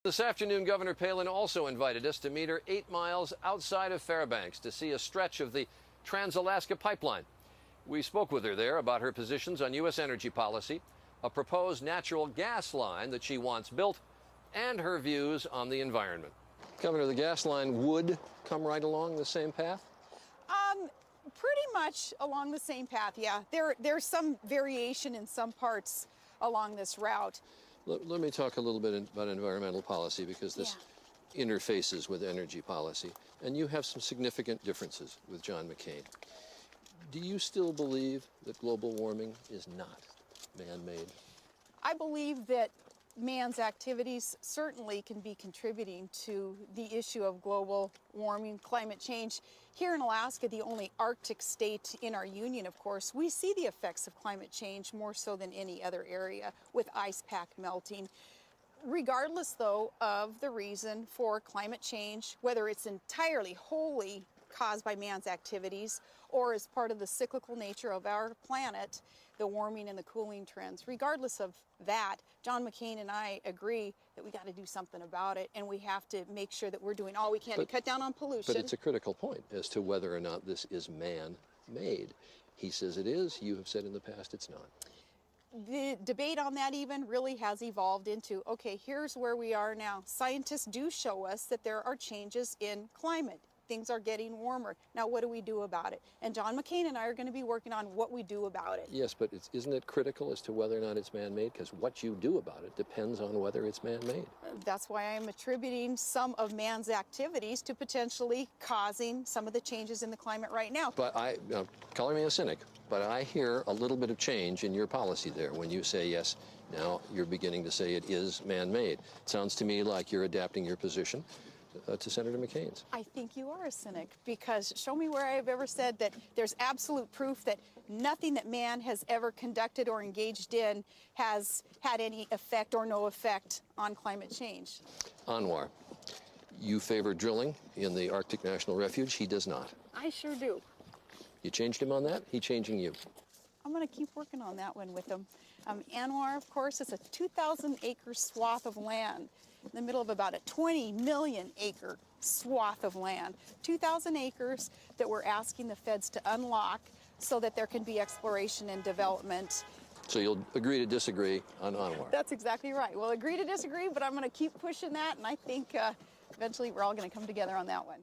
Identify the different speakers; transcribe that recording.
Speaker 1: This afternoon, Governor Palen also invited us to meet her 8 miles outside of Fairbanks to see a stretch of the Trans-Alaska Pipeline. We spoke with her there about her positions on U.S. energy policy, a proposed natural gas line that she wants built, and her views on the environment. Governor, the gas line would come right along the same path?
Speaker 2: Pretty much along the same path, yeah. There's some variation in some parts along this route.
Speaker 1: Let me talk a little bit about environmental policy, because this interfaces with energy policy. And you have some significant differences with John McCain. Do you still believe that global warming is not man-made?
Speaker 2: I believe that man's activities certainly can be contributing to the issue of global warming, climate change. Here in Alaska, the only Arctic state in our union, of course, we see the effects of climate change more so than any other area, with ice pack melting. Regardless, though, of the reason for climate change, whether it's entirely, wholly caused by man's activities or as part of the cyclical nature of our planet, the warming and the cooling trends. Regardless of that, John McCain and I agree that we got to do something about it, and we have to make sure that we're doing all we can to cut down on pollution.
Speaker 1: But it's a critical point as to whether or not this is man-made. He says it is. You have said in the past it's not.
Speaker 2: The debate on that even really has evolved into, okay, here's where we are now. Scientists do show us that there are changes in climate. Things are getting warmer. Now, what do we do about it? And John McCain and I are going to be working on what we do about it.
Speaker 1: Yes, but isn't it critical as to whether or not it's man-made? Because what you do about it depends on whether it's man-made.
Speaker 2: That's why I'm attributing some of man's activities to potentially causing some of the changes in the climate right now.
Speaker 1: But color me a cynic, but I hear a little bit of change in your policy there when you say, yes, now you're beginning to say it is man-made. It sounds to me like you're adapting your position to Senator McCain's.
Speaker 2: I think you are a cynic, because show me where I've ever said that there's absolute proof that nothing that man has ever conducted or engaged in has had any effect or no effect on climate change.
Speaker 1: Anwar, you favor drilling in the Arctic National Refuge. He does not.
Speaker 2: I sure do.
Speaker 1: You changed him on that? He changing you?
Speaker 2: I'm going to keep working on that one with him. Anwar, of course, is a 2,000-acre swath of land in the middle of about a 20 million acre swath of land. 2,000 acres that we're asking the feds to unlock so that there can be exploration and development.
Speaker 1: So you'll agree to disagree on Anwar?
Speaker 2: That's exactly right. We'll agree to disagree, but I'm going to keep pushing that, and I think eventually we're all going to come together on that one.